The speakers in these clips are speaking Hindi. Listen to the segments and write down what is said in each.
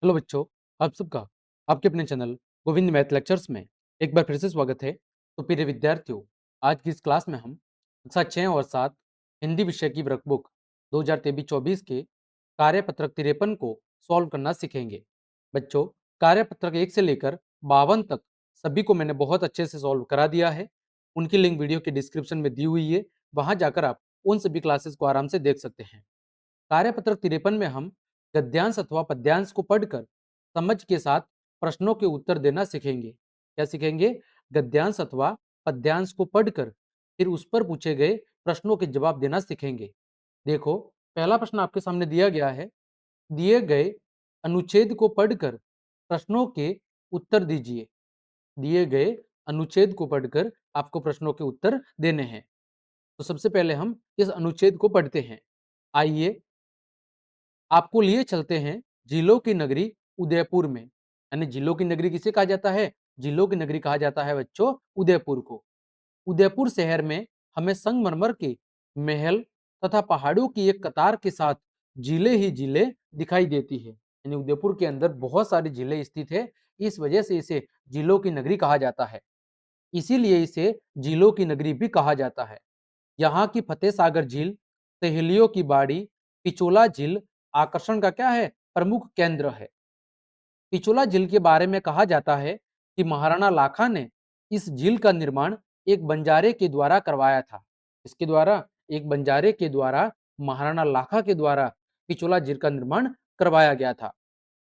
हेलो बच्चों, आप सबका आपके अपने चैनल गोविंद मैथ लेक्चर्स में एक बार फिर से स्वागत है। तो प्रिय विद्यार्थियों, आज की इस क्लास में हम कक्षा 6 और 7 हिंदी विषय की वर्कबुक 2023-24 के कार्यपत्रक 53 को सॉल्व करना सीखेंगे। बच्चों, कार्यपत्रक 1 से लेकर 52 तक सभी को मैंने बहुत अच्छे से सॉल्व करा दिया है। उनकी लिंक वीडियो के डिस्क्रिप्शन में दी हुई है, वहां जाकर आप उन सभी क्लासेस को आराम से देख सकते हैं। कार्यपत्रक 53 में हम गद्यांश अथवा पद्यांश को पढ़कर समझ के साथ प्रश्नों के उत्तर देना सीखेंगे। क्या सीखेंगे? गद्यांश अथवा पद्यांश को पढ़कर फिर उस पर पूछे गए प्रश्नों के जवाब देना सीखेंगे। देखो, पहला प्रश्न आपके सामने दिया गया है। दिए गए अनुच्छेद को पढ़कर प्रश्नों के उत्तर दीजिए। दिए गए अनुच्छेद को पढ़कर आपको प्रश्नों के उत्तर देने हैं। तो सबसे पहले हम इस अनुच्छेद को पढ़ते हैं। आइए आपको लिए चलते हैं जिलों की नगरी उदयपुर में। यानी जिलों की नगरी किसे कहा जाता है? जिलों की नगरी कहा जाता है बच्चों उदयपुर को। उदयपुर शहर में हमें संगमरमर के महल तथा पहाड़ों की एक कतार के साथ जिले ही जिले दिखाई देती है। यानी उदयपुर के अंदर बहुत सारे जिले स्थित है, इस वजह से इसे जिलों की नगरी कहा जाता है। इसीलिए इसे जिलों की नगरी भी कहा जाता है। यहाँ की फतेह सागर झील, सहेलियों की बाड़ी, पिचोला झील आकर्षण का क्या है? प्रमुख केंद्र है। पिचोला झील के बारे में कहा जाता है कि महाराणा लाखा ने इस झील का निर्माण एक बंजारे के द्वारा करवाया था। इसके द्वारा एक बंजारे के द्वारा महाराणा लाखा के द्वारा पिचोला झील का निर्माण करवाया गया था।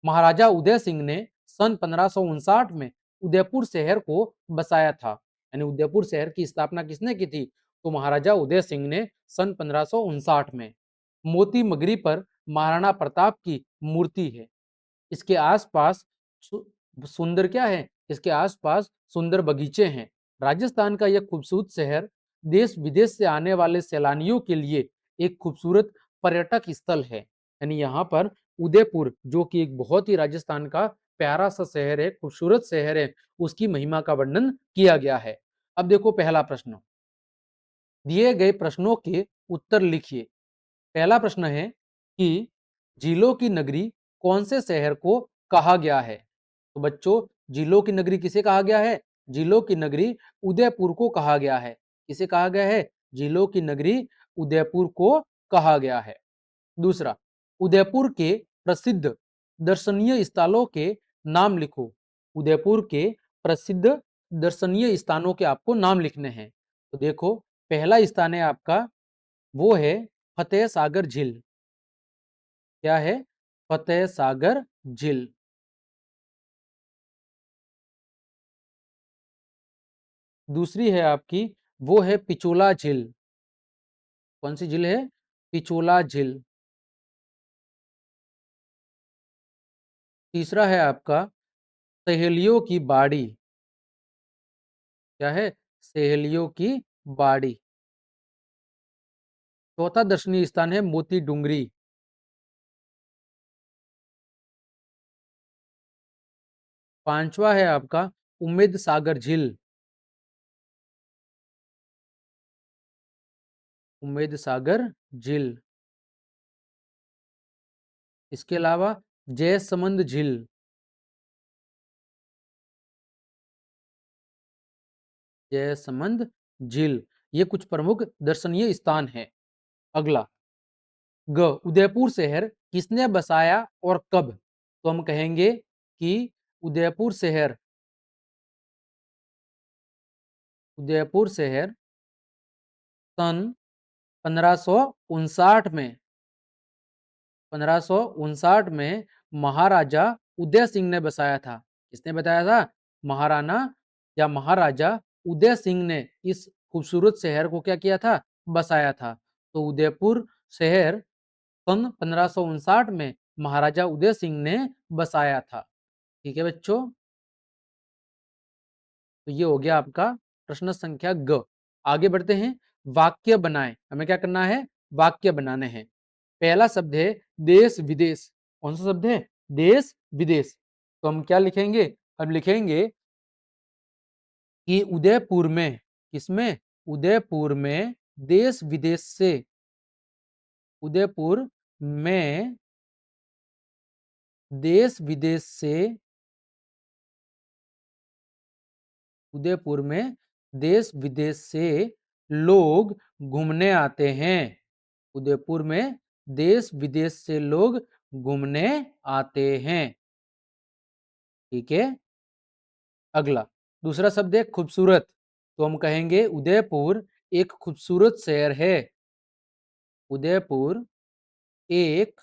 महाराजा उदय सिंह ने सन 1559 में उदयपुर शहर को बसाया था। यानी उदयपुर शहर की स्थापना किसने की थी? तो महाराजा उदय सिंह ने सन 1559 में। मोती मगरी पर महाराणा प्रताप की मूर्ति है। इसके आसपास सुंदर क्या है? इसके आसपास सुंदर बगीचे हैं। राजस्थान का यह खूबसूरत शहर देश विदेश से आने वाले सैलानियों के लिए एक खूबसूरत पर्यटक स्थल है। यानी यहाँ पर उदयपुर, जो कि एक बहुत ही राजस्थान का प्यारा सा शहर है, खूबसूरत शहर है, उसकी महिमा का वर्णन किया गया है। अब देखो पहला प्रश्न। दिए गए प्रश्नों के उत्तर लिखिए। पहला प्रश्न है कि झीलों की नगरी कौन से शहर को कहा गया है? तो बच्चों, झीलों की नगरी किसे कहा गया है? झीलों की नगरी उदयपुर को कहा गया है। किसे कहा गया है? झीलों की नगरी उदयपुर को कहा गया है। दूसरा, उदयपुर के प्रसिद्ध दर्शनीय स्थलों के नाम लिखो। उदयपुर के प्रसिद्ध दर्शनीय स्थानों के आपको नाम लिखने हैं। तो देखो, पहला स्थान है आपका, वो है फतेह सागर झील। क्या है? फतेह सागर झील। दूसरी है आपकी, वो है पिचोला झील। कौन सी झील है? पिचोला झील। तीसरा है आपका सहेलियों की बाड़ी। क्या है? सहेलियों की बाड़ी। चौथा दर्शनीय स्थान है मोती डूंगरी। पांचवा है आपका उम्मेद सागर झील। उम्मेद सागर झील। इसके अलावा जयसमंद झील। जयसमंद झील, ये कुछ प्रमुख दर्शनीय स्थान है। अगला, ग उदयपुर शहर किसने बसाया और कब? तो हम कहेंगे कि उदयपुर शहर सन 1559 में 1559 में महाराजा उदय सिंह ने बसाया था। किसने बताया था? महाराणा या महाराजा उदय सिंह ने इस खूबसूरत शहर को क्या किया था? बसाया था। तो उदयपुर शहर सन 1559 में महाराजा उदय सिंह ने बसाया था। ठीक है बच्चों, तो ये हो गया आपका प्रश्न संख्या ग। आगे बढ़ते हैं। वाक्य बनाएं। हमें क्या करना है? वाक्य बनाने हैं। पहला शब्द है देश विदेश। कौन सा शब्द है? देश विदेश। तो हम क्या लिखेंगे? हम लिखेंगे कि उदयपुर में, किसमें? उदयपुर में देश विदेश से, उदयपुर में देश विदेश से उदयपुर में देश विदेश से लोग घूमने आते हैं। उदयपुर में देश विदेश से लोग घूमने आते हैं। ठीक है। अगला दूसरा शब्द है खूबसूरत। तो हम कहेंगे उदयपुर एक खूबसूरत शहर है। उदयपुर एक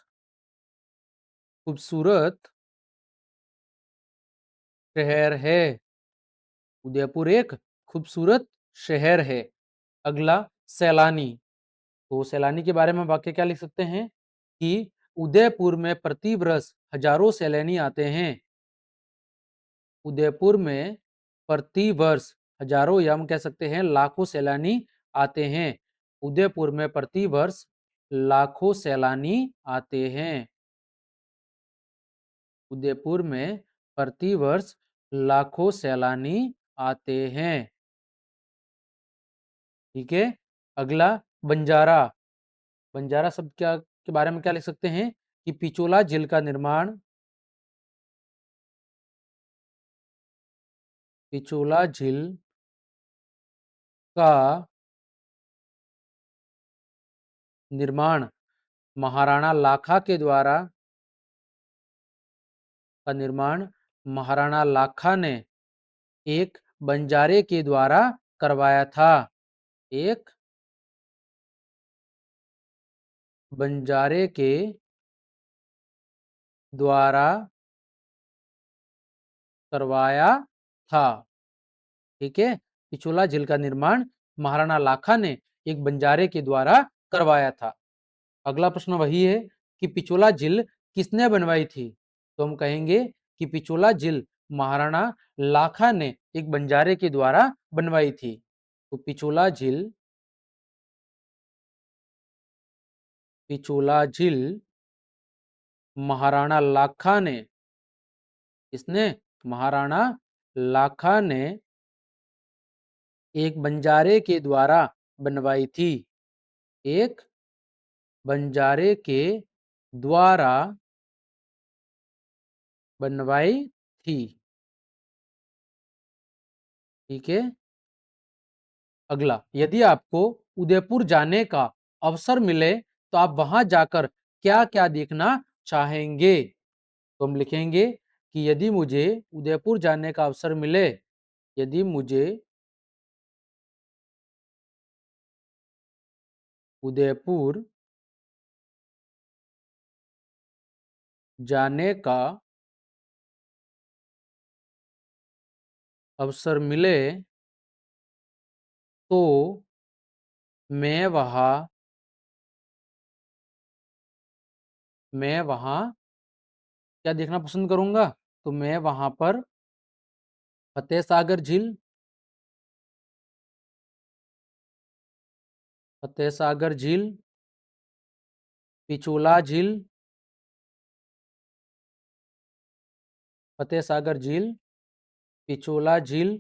खूबसूरत शहर है। उदयपुर एक खूबसूरत शहर है। अगला सैलानी। तो सैलानी के बारे में वाक्य क्या लिख सकते हैं कि उदयपुर में प्रति वर्ष हजारों सैलानी आते हैं। उदयपुर में प्रति वर्ष हजारों या हम कह सकते हैं लाखों सैलानी आते हैं। उदयपुर में प्रति वर्ष लाखों सैलानी आते हैं। उदयपुर में प्रति वर्ष लाखों सैलानी आते हैं। ठीक है। अगला बंजारा। बंजारा शब्द क्या के बारे में क्या लिख सकते हैं कि पिचोला झील का निर्माण पिचोला झील का निर्माण महाराणा लाखा के द्वारा महाराणा लाखा ने एक बंजारे के द्वारा करवाया था। एक बंजारे के द्वारा करवाया था। ठीक है। पिछोला झील का निर्माण महाराणा लाखा ने एक बंजारे के द्वारा करवाया था। अगला प्रश्न वही है कि पिछोला झील किसने बनवाई थी। तो हम कहेंगे कि पिछोला झील महाराणा लाखा ने एक बंजारे के द्वारा बनवाई थी। तो पिछोला झील महाराणा लाखा ने इसने महाराणा लाखा ने एक बंजारे के द्वारा बनवाई थी। एक बंजारे के द्वारा बनवाई थी। ठीक है। अगला यदि आपको उदयपुर जाने का अवसर मिले तो आप वहां जाकर क्या क्या देखना चाहेंगे। तो हम लिखेंगे कि यदि मुझे उदयपुर जाने का अवसर मिले यदि मुझे उदयपुर जाने का अवसर मिले तो मैं वहां क्या देखना पसंद करूंगा। तो मैं वहां पर फतेह सागर झील फतेह सागर झील पिछोला झील फतेह सागर झील पिछोला झील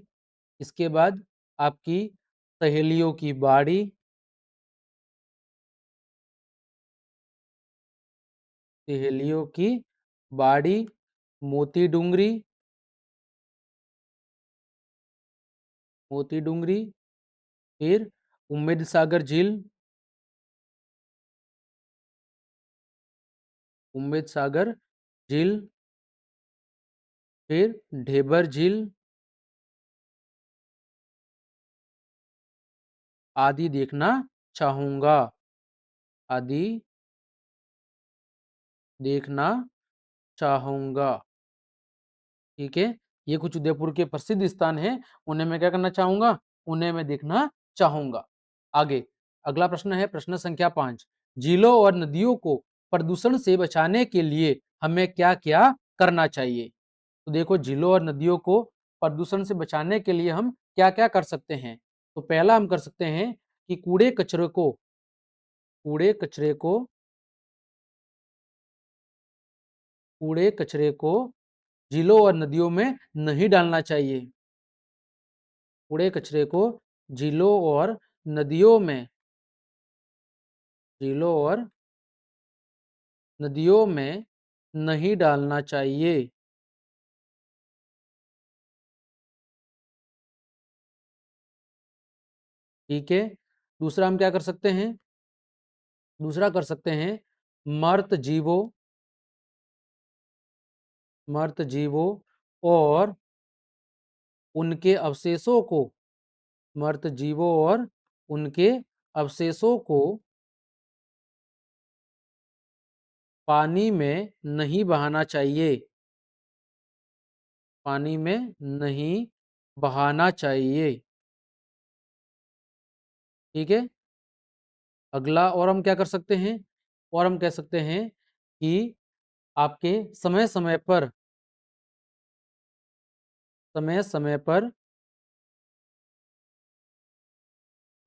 इसके बाद आपकी सहेलियों की बाड़ी सहेलियों की बाड़ी मोती डूंगरी फिर उम्मेद सागर झील उम्मेद सागर झील फिर ढेबर झील आदि देखना चाहूंगा आदि देखना चाहूंगा। ठीक है। ये कुछ उदयपुर के प्रसिद्ध स्थान हैं उन्हें मैं क्या करना चाहूंगा उन्हें मैं देखना चाहूंगा। आगे अगला प्रश्न है प्रश्न संख्या 5। झीलों और नदियों को प्रदूषण से बचाने के लिए हमें क्या क्या करना चाहिए। तो देखो झीलों और नदियों को प्रदूषण से बचाने के लिए हम क्या क्या कर सकते हैं। तो पहला हम कर सकते हैं कि कूड़े कचरे को झीलों और नदियों में नहीं डालना चाहिए। कूड़े कचरे को झीलों और नदियों में झीलों और नदियों में नहीं डालना चाहिए। ठीक है। दूसरा हम क्या कर सकते हैं? दूसरा कर सकते हैं मर्त जीवों, मर्त जीवों और उनके अवशेषों को, मर्त जीवों और उनके अवशेषों को पानी में नहीं बहाना चाहिए, पानी में नहीं बहाना चाहिए। ठीक है। अगला और हम क्या कर सकते हैं? और हम कह सकते हैं कि आपके समय समय पर, समय समय पर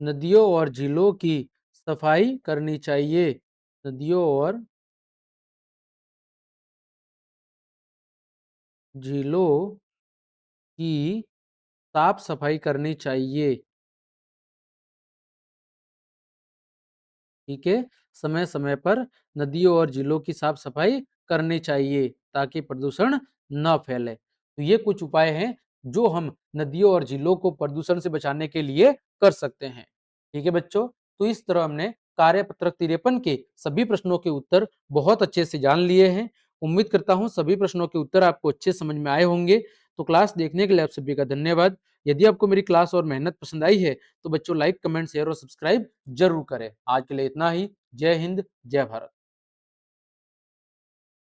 नदियों और झीलों की सफाई करनी चाहिए, नदियों और झीलों की साफ सफाई करनी चाहिए। ठीक है। समय समय पर नदियों और झीलों की साफ सफाई करनी चाहिए ताकि प्रदूषण न फैले। तो ये कुछ उपाय हैं जो हम नदियों और झीलों को प्रदूषण से बचाने के लिए कर सकते हैं। ठीक है बच्चों, तो इस तरह हमने कार्यपत्रक 53 के सभी प्रश्नों के उत्तर बहुत अच्छे से जान लिए हैं। उम्मीद करता हूं सभी प्रश्नों के उत्तर आपको अच्छे समझ में आए होंगे। तो क्लास देखने के लिए आप सभी का धन्यवाद। यदि आपको मेरी क्लास और मेहनत पसंद आई है तो बच्चों लाइक, कमेंट, शेयर और सब्सक्राइब जरूर करें। आज के लिए इतना ही। जय हिंद, जय भारत।